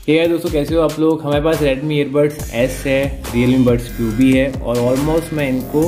दोस्तों कैसे हो आप लोग। हमारे पास Redmi Earbuds S है, Realme Buds Q भी है और ऑलमोस्ट मैं इनको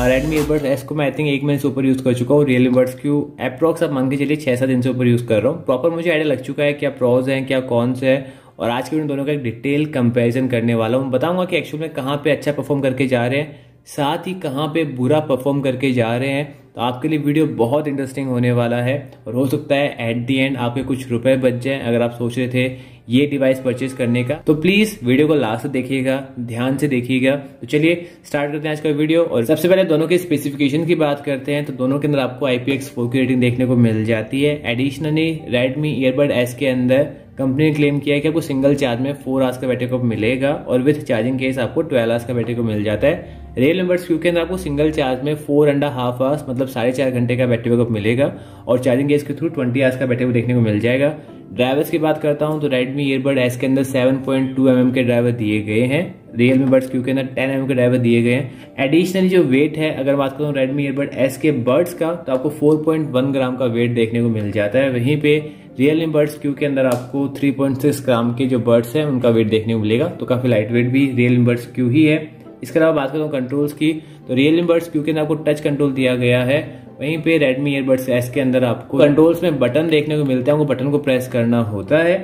Redmi Earbuds S को मैं आई थिंक 1 महीने से ऊपर यूज़ कर चुका हूँ। Realme Buds Q अप्रॉक्स आप मान के चलिए 6-7 दिन से ऊपर यूज़ कर रहा हूँ। प्रॉपर मुझे आइडिया लग चुका है क्या प्रॉज हैं क्या कॉन्स है, और आज के वीडियो दोनों का एक डिटेल कंपैरिजन करने वाला हूँ। बताऊंगा कि एक्चुअल में कहाँ पे अच्छा परफॉर्म करके जा रहे हैं, साथ ही कहाँ पे बुरा परफॉर्म करके जा रहे हैं। तो आपके लिए वीडियो बहुत इंटरेस्टिंग होने वाला है और हो सकता है एट दी एंड आपके कुछ रुपए बच जाएं अगर आप सोच रहे थे ये डिवाइस परचेज करने का। तो प्लीज वीडियो को लास्ट तक देखिएगा, ध्यान से देखिएगा। तो चलिए स्टार्ट करते हैं आज का वीडियो। और सबसे पहले दोनों के स्पेसिफिकेशन की बात करते हैं तो दोनों के अंदर आपको IPX4 की रेटिंग देखने को मिल जाती है। एडिशनली Redmi Earbud S के अंदर कंपनी ने क्लेम किया है कि आपको सिंगल चार्ज में 4 आवर्स का बैटरी बैकअप मिलेगा और विथ चार्जिंग केस आपको 12 आवर्स का बैटरी बैकअप मिल जाता है। Realme Buds Q के अंदर आपको सिंगल चार्ज में 4.5 आवर्स मतलब 4.5 घंटे का बैटरी बैकअप मिलेगा और चार्जिंग केस के थ्रू 20 आवर्स का बैटरी बैकअप देखने को मिल जाएगा। ड्राइवर्स की बात करता हूं तो Redmi Earbud S के अंदर 7.2 mm के ड्राइवर दिए गए हैं, Realme Buds Q के अंदर 10 mm के ड्राइवर दिए गए हैं। एडिशनली जो वेट है अगर बात करूं Redmi Earbud S के बर्ड्स का तो आपको 4.1 ग्राम का वेट देखने को मिल जाता है। वहीं पे Realme Buds Q के अंदर आपको 3.6 ग्राम के जो बर्ड्स हैं उनका वेट देखने को मिलेगा, तो काफी लाइट वेट भी Realme Buds Q ही है। इसके अलावा बात करूं कंट्रोल्स की तो Realme Buds Q के अंदर आपको टच कंट्रोल दिया गया है, वहीं पे Redmi Earbuds S के अंदर आपको कंट्रोल्स में बटन देखने को मिलता है, आपको बटन को प्रेस करना होता है।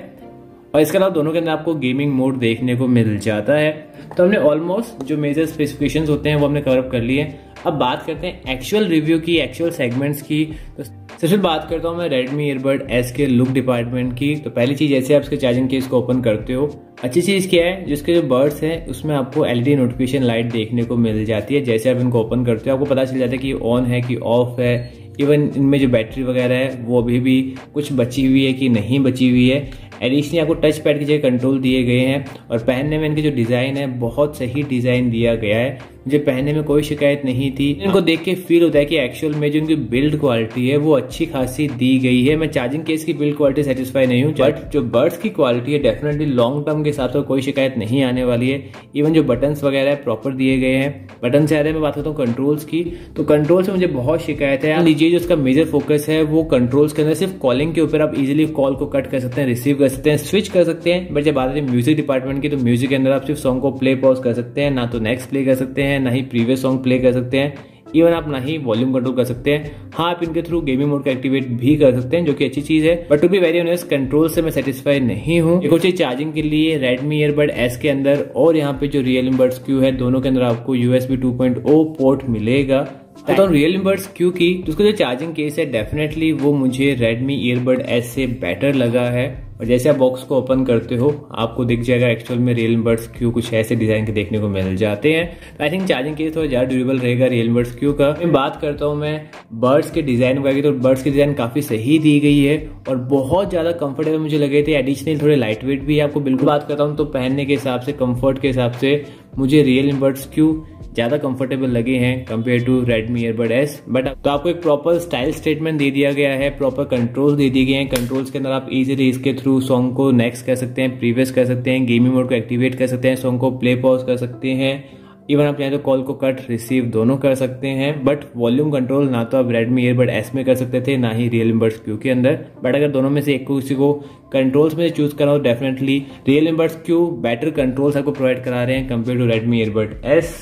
और इसके अलावा दोनों के अंदर आपको गेमिंग मोड देखने को मिल जाता है। तो हमने ऑलमोस्ट जो मेजर स्पेसिफिकेशंस होते हैं वो हमने कवर अप कर लिए। अब बात करते हैं एक्चुअल रिव्यू की, एक्चुअल सेगमेंट्स की। तो सबसे बात करता हूँ मैं Redmi Earbud S के लुक डिपार्टमेंट की। तो पहली चीज जैसे आप इसके चार्जिंग केस को ओपन करते हो, अच्छी चीज क्या है जिसके जो बर्ड्स हैं उसमें आपको LED नोटिफिकेशन लाइट देखने को मिल जाती है। जैसे आप इनको ओपन करते हो आपको पता चल जाता है कि ऑन है कि ऑफ है। इवन इनमें जो बैटरी वगैरह है वो अभी भी कुछ बची हुई है कि नहीं बची हुई है। एडिशनली आपको टच पैड की जगह कंट्रोल दिए गए हैं और पहनने में इनके जो डिजाइन है बहुत सही डिजाइन दिया गया है, मुझे पहनने में कोई शिकायत नहीं थी। इनको देख के फील होता है कि एक्चुअल में जो इनकी बिल्ड क्वालिटी है वो अच्छी खासी दी गई है। मैं चार्जिंग केस की बिल्ड क्वालिटी सेटिस्फाई नहीं हूँ, बट जो बर्ड्स की क्वालिटी है डेफिनेटली लॉन्ग टर्म के हिसाब से कोई शिकायत नहीं आने वाली है। इवन जो बटन्स वगैरह है प्रॉपर दिए गए हैं। बटन से मैं बात करता हूँ कंट्रोल्स की, तो कंट्रोल से मुझे बहुत शिकायत है। लीजिए जो उसका मेजर फोकस है वो कंट्रोल्स के अंदर सिर्फ कॉलिंग के ऊपर, आप इजिली कॉल को कट कर सकते हैं, रिसीव कर सकते हैं, स्विच कर सकते हैं। बट जब बात आती है म्यूजिक डिपार्टमेंट की तो म्यूजिक के अंदर आप सिर्फ सॉन्ग को प्ले पॉज कर सकते हैं, ना तो नेक्स्ट प्ले कर सकते हैं, ना ही प्रीवियस सॉन्ग प्ले कर सकते हैं। इवन आप ना ही वॉल्यूम कंट्रोल कर सकते हैं। हाँ, आप इनके थ्रू गेमिंग मोड का एक्टिवेट भी कर सकते हैं जो कि अच्छी चीज है, but to be very honest control से मैं सेटिस्फाई नहीं हूँ। एक और चीज चार्जिंग के लिए Redmi Earbud S के अंदर और यहाँ पे जो Realme Buds Q है दोनों के अंदर आपको USB 2.0 पोर्ट मिलेगा। तो Realme Buds Q की तो उसका जो चार्जिंग केस है डेफिनेटली वो मुझे Redmi Earbud S से बेटर लगा है। और जैसे आप बॉक्स को ओपन करते हो आपको दिख जाएगा एक्चुअल में Realme Buds Q कुछ ऐसे डिजाइन के देखने को मिल जाते हैं। आई थिंक चार्जिंग केस थोड़ा ज्यादा ड्यूरेबल रहेगा Realme Buds Q का। मैं बात करता हूँ मैं बर्ड्स के डिजाइन वगैरह की, तो बर्ड्स की डिजाइन काफी सही दी गई है और बहुत ज्यादा कंफर्टेबल मुझे लगे थे। एडिशनली थोड़े लाइट वेट भी है। आपको बिल्कुल बात करता हूँ तो पहनने के हिसाब से, कंफर्ट के हिसाब से मुझे Realme Buds Q ज्यादा कंफर्टेबल लगे हैं compare to Redmi Earbud S। But तो आपको एक प्रॉपर स्टाइल स्टेटमेंट दे दिया गया है, प्रॉपर कंट्रोल्स दे दिए गए हैं। कंट्रोल्स के अंदर आप इजीली इसके थ्रू सॉन्ग को नेक्स्ट कर सकते हैं, प्रीवियस कर सकते हैं, गेमिंग मोड को एक्टिवेट कर सकते हैं, सॉन्ग को प्ले पॉज कर सकते हैं। इवन आप चाहे तो कॉल को कट रिसीव दोनों कर सकते हैं। बट वॉल्यूम कंट्रोल ना तो आप Redmi Earbud S में कर सकते थे ना ही Realme Buds Q के अंदर। बट अगर दोनों में से एक किसी को कंट्रोल्स में चूज करना हो definitely Realme Buds Q better controls आपको प्रोवाइड करा रहे हैं compare to Redmi Earbud S।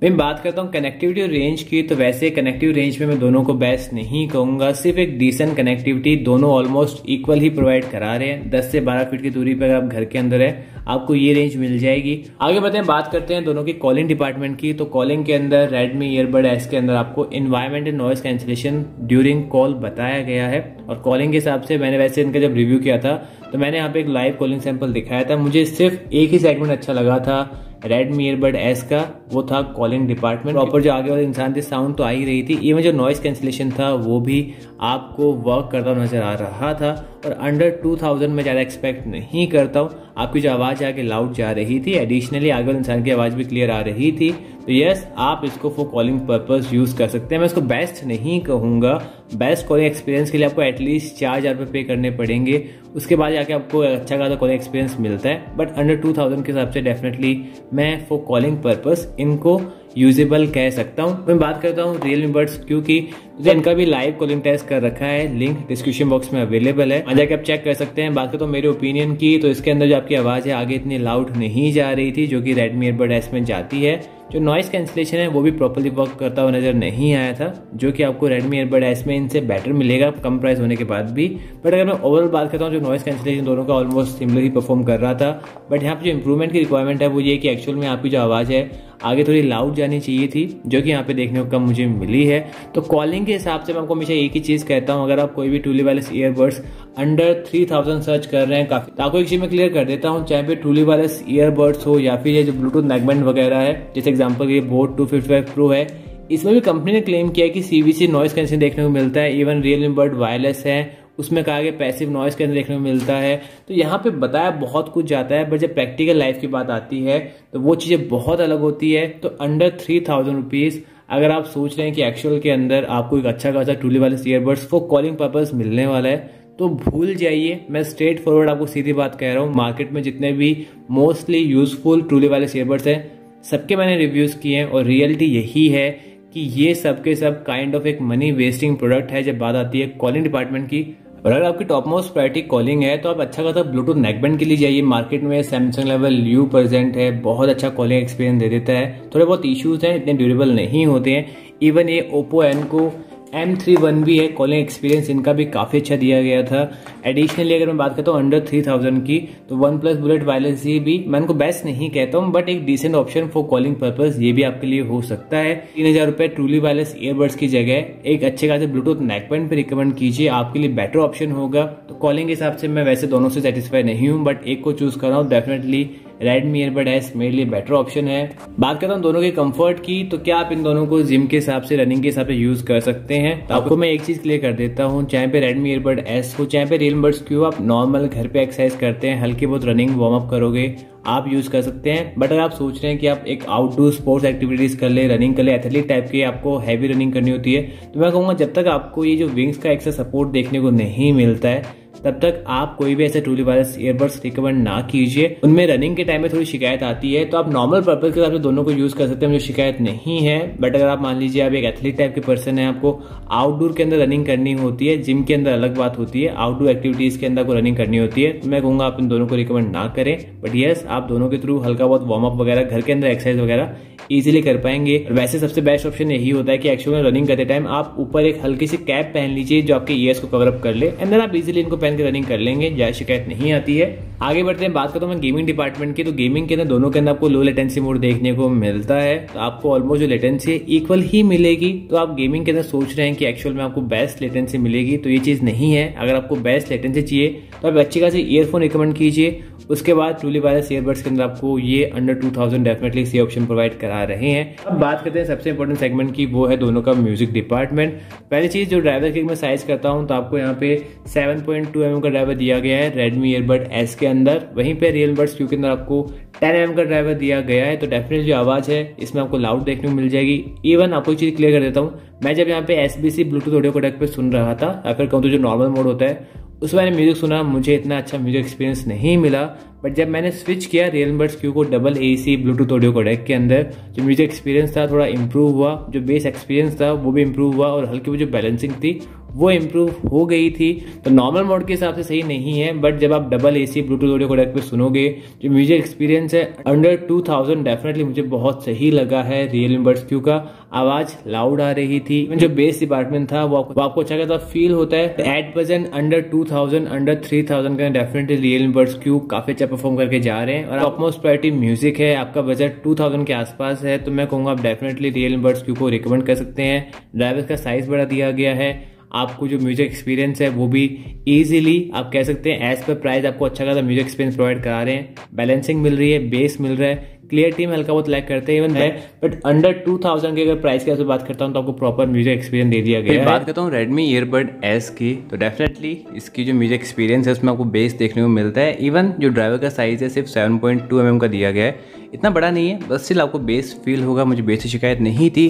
मैं बात करता हूँ कनेक्टिविटी रेंज की, तो वैसे कनेक्टिव रेंज में मैं दोनों को बेस्ट नहीं कहूंगा, सिर्फ एक डिसेंट कनेक्टिविटी दोनों ऑलमोस्ट इक्वल ही प्रोवाइड करा रहे हैं। 10 से 12 फीट की दूरी पर आप घर के अंदर है आपको ये रेंज मिल जाएगी। आगे बताएं, बात करते हैं दोनों की कॉलिंग डिपार्टमेंट की। तो कॉलिंग के अंदर Redmi Earbud S के अंदर आपको environmental noise cancellation during call बताया गया है। और कॉलिंग के हिसाब से मैंने वैसे इनका जब रिव्यू किया था तो मैंने यहाँ पे एक लाइव कॉलिंग सैंपल दिखाया था। मुझे सिर्फ एक ही सेगमेंट अच्छा लगा था Redmi Earbud S का, वो था कॉलिंग डिपार्टमेंट। प्रॉपर जो आगे वाले इंसान थे साउंड तो आ ही रही थी, इवन जो नॉइस कैंसिलेशन था वो भी आपको वर्क करता नजर आ रहा था। और अंडर 2000 में ज्यादा एक्सपेक्ट नहीं करता हूँ। आपकी जो आवाज आगे लाउड जा रही थी, एडिशनली आगे वाले इंसान की आवाज भी क्लियर आ रही थी। तो यस, आप इसको फॉर कॉलिंग पर्पस यूज कर सकते हैं। मैं इसको बेस्ट नहीं कहूंगा, बेस्ट कॉलिंग एक्सपीरियंस के लिए आपको एटलीस्ट 4000 रुपये पे करने पड़ेंगे, उसके बाद जाके आपको अच्छा खासा कॉलिंग एक्सपीरियंस मिलता है। बट अंडर 2000 के हिसाब से डेफिनेटली मैं फॉर कॉलिंग पर्पस इनको यूजेबल कह सकता हूँ। मैं बात करता हूँ Realme Buds Q की, तो इनका भी लाइव कॉलिंग टेस्ट कर रखा है, लिंक डिस्क्रिप्शन बॉक्स में अवेलेबल है, जाके आप चेक कर सकते हैं। बात करता हूँ मेरे ओपिनियन की, तो इसके अंदर जो आपकी आवाज़ है आगे इतनी लाउड नहीं जा रही थी जो कि Redmi Earbud S में जाती है। जो नॉइस कैंसिलेशन है वो भी प्रॉपर्ली वर्क करता हुआ नजर नहीं आया था, जो कि आपको Redmi Earbud S में इनसे बेटर मिलेगा कम प्राइस होने के बाद भी। बट अगर मैं ओवरऑल बात करता हूँ, जो नॉइस कैंसिलेशन दोनों का ऑलमोस्ट सिमिलर ही परफॉर्म कर रहा था। बट यहाँ पे जो इंप्रूवमेंट की रिक्वायरमेंट है वो ये कि एक्चुअल में आपकी जो आवाज़ है आगे थोड़ी लाउड जानी चाहिए थी, जो कि यहाँ पे देखने को कम मुझे मिली है। तो कॉलिंग के हिसाब से मैं आपको हमेशा एक ही चीज़ कहता हूँ, अगर आप कोई भी truly wireless earbuds under 3000 search कर रहे हैं काफी, तो आपको एक चीज मैं क्लियर कर देता हूँ, चाहे पे ट्रूली वायरलेस ईयरबड्स हो या फिर ये जो ब्लूटूथ नेकबैंड वगैरह है, जैसे एग्जाम्पल ये बोट 255 प्रो है, इसमें भी कंपनी ने क्लेम किया है कि CVC नॉइस कैंसिलेशन देखने को मिलता है। इवन Realme Bud वायरलेस है, उसमें कहा गया पैसिव नॉइस कैंसिलेशन देखने को मिलता है। तो यहाँ पे बताया बहुत कुछ जाता है, बट जब प्रैक्टिकल लाइफ की बात आती है तो वो चीज़ें बहुत अलग होती है। तो अंडर 3000 रुपीज़ अगर आप सोच रहे हैं कि एक्चुअल के अंदर आपको एक अच्छा खासा truly wireless earbuds for calling purpose मिलने वाला है, तो भूल जाइए। मैं स्ट्रेट फॉरवर्ड आपको सीधी बात कह रहा हूँ, मार्केट में जितने भी mostly useful truly wireless earbuds हैं सबके मैंने रिव्यूज़ किए हैं, और रियलिटी यही है कि ये सब के सब काइंड ऑफ एक मनी वेस्टिंग प्रोडक्ट है जब बात आती है कॉलिंग डिपार्टमेंट की। और अगर आपकी टॉप मोस्ट प्रायोरिटी कॉलिंग है तो आप अच्छा खासा ब्लूटूथ नेकबैंड के लिए जाइए। मार्केट में सैमसंग लेवल U प्रेजेंट है, बहुत अच्छा कॉलिंग एक्सपीरियंस दे देता है। थोड़े बहुत इश्यूज हैं, इतने ड्यूरेबल नहीं होते हैं। इवन ये Oppo Enco M31 भी है, कॉलिंग एक्सपीरियंस इनका भी काफ़ी अच्छा दिया गया था। एडिशनली अगर मैं बात करता हूँ अंडर 3000 की, तो OnePlus बुलेट वायरलेस ये भी मैं उनको बेस्ट नहीं कहता हूँ, बट एक decent option for calling purpose ये भी आपके लिए हो सकता है। 3000 रुपये ट्रूली वायरलेस ईयरबड्स की जगह एक अच्छे खासे ब्लूटूथ नेकबैंड पे रिकमेंड कीजिए, आपके लिए बेटर ऑप्शन होगा। तो कॉलिंग के हिसाब से मैं वैसे दोनों से सेटिस्फाई नहीं हूँ, बट एक को चूज कर रहा हूँ। डेफिनेटली Redmi Earbud S मेरे लिए बेटर ऑप्शन है। बात करता हूँ दोनों के कंफर्ट की, तो क्या आप इन दोनों को जिम के हिसाब से, रनिंग के हिसाब से यूज कर सकते हैं। तो आपको मैं एक चीज क्लियर कर देता हूँ, चाहे पे Redmi Earbud S हो चाहे पे Realme Buds Q, आप नॉर्मल घर पे एक्सरसाइज करते हैं, हल्की बहुत रनिंग वार्म अप करोगे, आप यूज कर सकते हैं। बट अगर आप सोच रहे हैं कि आप एक आउटडोर स्पोर्ट्स एक्टिविटीज कर ले, रनिंग कर ले, एथलीट टाइप की आपको हैवी रनिंग करनी होती है, तो मैं कहूँगा जब तक आपको ये जो विंग्स का एक्स्ट्रा सपोर्ट देखने को नहीं मिलता है तब तक आप कोई भी ऐसे ट्रूली वायरलेस ईयरबड्स रिकमेंड ना कीजिए। उनमें रनिंग के टाइम में थोड़ी शिकायत आती है, तो आप नॉर्मल पर्पज के हिसाब से दोनों को यूज कर सकते हैं, मुझे शिकायत नहीं है। बट अगर आप मान लीजिए आप एक एथलीट टाइप के पर्सन है, आपको आउटडोर के अंदर रनिंग करनी होती है, जिम के अंदर अलग बात होती है, आउटडोर एक्टिविटीज के अंदर आपको रनिंग करनी होती है, तो मैं कहूँगा आप इन दोनों को रिकमेंड ना करें। बट यस, आप दोनों के थ्रू हल्का बहुत वार्म अप वगैरह, घर के अंदर एक्सरसाइज वगैरह इजीली कर पाएंगे। वैसे सबसे बेस्ट ऑप्शन यही होता है कि एक्चुअली में रनिंग करते टाइम आप ऊपर एक हल्की सी कैप पहन लीजिए जो आपके ईयर्स को कवर अप कर ले, एंड देन आप इजीली इनको पहन के रनिंग कर लेंगे, ज्यादा शिकायत नहीं आती है। आगे बढ़ते हैं, बात करता हूँ मैं गेमिंग डिपार्टमेंट की। तो गेमिंग के अंदर दोनों के अंदर आपको लो लेटेंसी मोड देखने को मिलता है, तो आपको ऑलमोस्ट जो लेटेंसी इक्वल ही मिलेगी। तो आप गेमिंग के अंदर सोच रहे हैं कि एक्चुअल में आपको बेस्ट लेटेंसी मिलेगी, तो ये चीज नहीं है। अगर आपको बेस्ट लेटेंसी चाहिए तो आप अच्छी खासी ईयरफोन रिकमेंड कीजिए। उसके बाद ट्रूली वायरलेस ईयरबड्स के अंदर आपको ये अंडर 2000 डेफिनेटली ये ऑप्शन प्रोवाइड करा रहे हैं। अब बात करते हैं सबसे इंपॉर्टेंट सेगमेंट की, वो है दोनों का म्यूजिक डिपार्टमेंट। पहली चीज, जो ड्राइवर की मैं साइज करता हूं, तो आपको यहाँ पे 7.2 mm का ड्राइवर दिया गया है Redmi Earbud S के अंदर। वहीं पे Realme Buds Q के अंदर आपको 10 mm का ड्राइवर दिया गया है। तो डेफिनेटली जो आवाज है इसमें आपको लाउड देखने को मिल जाएगी। इवन आपको एक चीज क्लियर कर देता हूँ, मैं जब यहाँ पे SBC ब्लूटूथ ऑडियो कोडेक पे सुन रहा था, या फिर कहूँ तो जो नॉर्मल मोड होता है उसमें मैंने म्यूजिक सुना, मुझे इतना अच्छा म्यूजिक एक्सपीरियंस नहीं मिला। बट जब मैंने स्विच किया Realme Buds Q को double AC Bluetooth audio codec के अंदर, जो म्यूजिक एक्सपीरियंस था थोड़ा इंप्रूव हुआ, जो बेस एक्सपीरियंस था वो भी इंप्रूव हुआ, और हल्की जो बैलेंसिंग थी वो इंप्रूव हो गई थी। तो नॉर्मल मोड के हिसाब से सही नहीं है, बट जब आप double AC Bluetooth audio codec पे सुनोगे, जो म्यूजिक एक्सपीरियंस है अंडर 2000 डेफिनेटली मुझे बहुत सही लगा है। Realme Buds Q का आवाज लाउड आ रही थी, जो बेस डिपार्टमेंट था वो आपको अच्छा खासा फील होता है। एट प्रेजेंट अंडर 2000, अंडर 3000 का डेफिनेटली Realme Buds Q काफी अच्छा परफॉर्म करके जा रहे हैं। और टॉप मोस्ट प्रायोरिटी म्यूजिक है, आपका बजट 2000 के आसपास है, तो मैं कहूँगा आप डेफिनेटली Realme Buds Q को रिकमेंड कर सकते हैं। ड्राइवर का साइज बड़ा दिया गया है, आपको जो म्यूजिक एक्सपीरियंस है वो भी इजीली आप कह सकते हैं एज पर प्राइस आपको अच्छा खासा म्यूजिक एक्सपीरियंस प्रोवाइड करा रहे हैं। बैलेंसिंग मिल रही है, बेस मिल रहा है, क्लियरिटी में हल्का बहुत लैग करते हैं इवन है, बट अंडर 2000 की अगर प्राइस की बात करता हूं तो आपको प्रॉपर म्यूजिक एक्सपीरियंस दे दिया गया है। बात करता हूं Redmi Earbud S की, तो डेफिनेटली इसकी जो म्यूजिक एक्सपीरियंस है उसमें आपको बेस देखने को मिलता है। इवन जो ड्राइवर का साइज है सिर्फ 7.2 mm का दिया गया है, इतना बड़ा नहीं है, बस स्टिल आपको बेस फील होगा। मुझे बेस से शिकायत नहीं थी।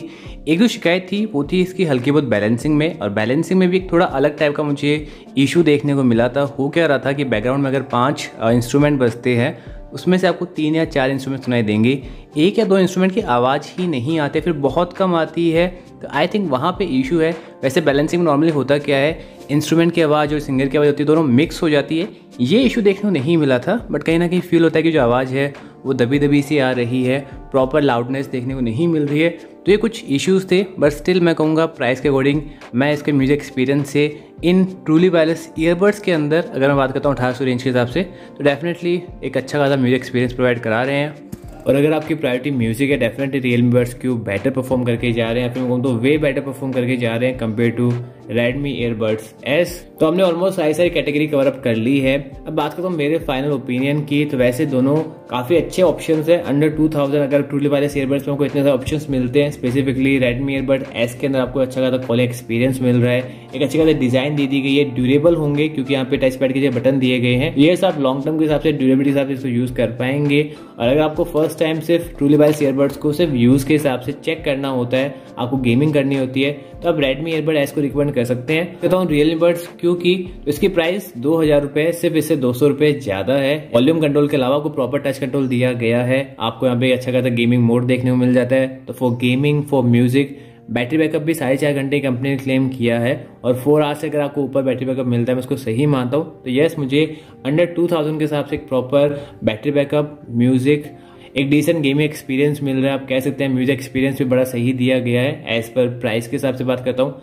एक जो शिकायत थी वो थी इसकी हल्की बहुत बैलेंसिंग में, और बैलेंसिंग में भी एक थोड़ा अलग टाइप का मुझे इशू देखने को मिला था। हो क्या रहा था कि बैकग्राउंड में अगर 5 इंस्ट्रूमेंट बजते हैं उसमें से आपको 3 या 4 इंस्ट्रूमेंट सुनाई देंगे, 1 या 2 इंस्ट्रूमेंट की आवाज़ ही नहीं आते, फिर बहुत कम आती है। तो आई थिंक वहाँ पे इशू है। वैसे बैलेंसिंग में नॉर्मली होता क्या है, इंस्ट्रूमेंट की आवाज़ और सिंगर की आवाज़ होती है, दोनों मिक्स हो जाती है। ये इशू देखने को नहीं मिला था, बट कहीं ना कहीं फील होता है कि जो आवाज़ है वो दबी दबी सी आ रही है, प्रॉपर लाउडनेस देखने को नहीं मिल रही है। तो ये कुछ इश्यूज़ थे, बट स्टिल मैं कहूँगा प्राइस के अकॉर्डिंग मैं इसके म्यूजिक एक्सपीरियंस से इन ट्रूली वायरलेस ईयरबड्स के अंदर अगर मैं बात करता हूँ 1800 रेंज के हिसाब से, तो डेफिनेटली एक अच्छा खासा म्यूजिक एक्सपीरियंस प्रोवाइड करा रहे हैं। और अगर आपकी प्रायोरिटी म्यूजिक है, definitely Realme Buds Q better perform करके जा रहे हैं, फिर मैं कहूँ तो वे बेटर परफॉर्म करके जा रहे हैं compare to Redmi Earbuds S। तो हमने ऑलमोस्ट सारी कैटेगरी कवर अप कर ली है। अब बात करता हूँ मेरे फाइनल ओपिनियन की, तो वैसे दोनों काफ़ी अच्छे ऑप्शंस है। अंडर 2000 अगर ट्रूली वायरलेस ईयरबड्स में आपको इतने सारे ऑप्शंस मिलते हैं, स्पेसिफिकली Redmi Earbuds S के अंदर आपको अच्छा खासा कॉलिंग एक्सपीरियंस मिल रहा है, एक अच्छी खासी डिजाइन दी गई है, ड्यूरेबल होंगे क्योंकि यहाँ पे टच पैड के बटन दिए गए हैं। ये सब लॉन्ग टर्म के हिसाब से, ड्यूरेबिलिटी के हिसाब से इसको यूज कर पाएंगे। और अगर आपको फर्स्ट टाइम सिर्फ ट्रूली वायरलेस ईयरबड्स को सिर्फ यूज के हिसाब से चेक करना होता है, आपको गेमिंग करनी होती है, तो आप Redmi Earbuds S को रिकमेंड कर सकते हैं। कहता हूँ Realme Buds Q की, तो इसकी प्राइस 2000 रुपए, सिर्फ इससे 200 रुपए ज्यादा है। वॉल्यूम कंट्रोल के अलावा आपको प्रॉपर टच कंट्रोल दिया गया है, आपको यहाँ पे अच्छा खासा गेमिंग मोड देखने को मिल जाता है। तो for gaming, for music, battery backup भी 4.5 घंटे कंपनी ने क्लेम किया है, और 4 आवर्स से अगर आपको ऊपर बैटरी बैकअप मिलता है, मैं उसको सही मानता हूँ। तो यस, मुझे अंडर 2000 के हिसाब से एक प्रॉपर बैटरी बैकअप, म्यूजिक, एक डिसेंट गेमिंग एक्सपीरियंस मिल रहा है। आप कह सकते हैं म्यूजिक एक्सपीरियंस भी बड़ा सही दिया गया है एज पर प्राइस के हिसाब से बात करता हूँ।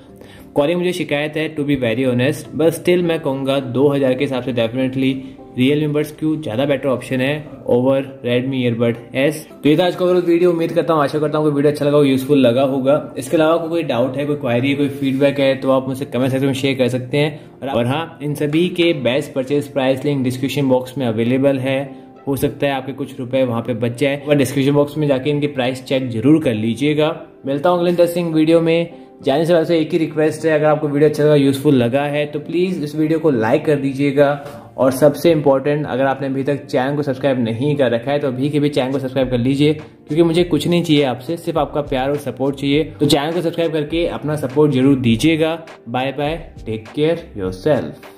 कॉलिंग मुझे शिकायत है, to be very honest, but still मैं कहूँगा 2000 के हिसाब से डेफिनेटली Realme Buds Q ज़्यादा बेटर ऑप्शन है ओवर Redmi Earbuds S। तो ये था आज का वीडियो। उम्मीद करता हूँ, आशा करता हूँ कि वीडियो अच्छा लगा हो, यूजफुल लगा होगा। इसके अलावा कोई डाउट है, कोई क्वायरी है, कोई फीडबैक है, तो आप मुझसे कमेंट सेक्शन में शेयर कर सकते हैं। और हाँ, इन सभी के best purchase price link description box में अवेलेबल है। हो सकता है आपके कुछ रुपए वहां पे बच जाए, और डिस्क्रिप्शन बॉक्स में जाके इनकी प्राइस चेक जरूर कर लीजिएगा। मिलता हूँ अगले इंटरेस्टिंग वीडियो में। जाने से पहले एक ही रिक्वेस्ट है, अगर आपको वीडियो अच्छा लगा, यूजफुल लगा है, तो प्लीज इस वीडियो को लाइक कर दीजिएगा। और सबसे इंपॉर्टेंट, अगर आपने अभी तक चैनल को सब्सक्राइब नहीं कर रखा है, तो अभी के भी चैनल को सब्सक्राइब कर लीजिए, क्योंकि मुझे कुछ नहीं चाहिए आपसे, सिर्फ आपका प्यार और सपोर्ट चाहिए। तो चैनल को सब्सक्राइब करके अपना सपोर्ट जरूर दीजिएगा। Bye bye, take care yourself.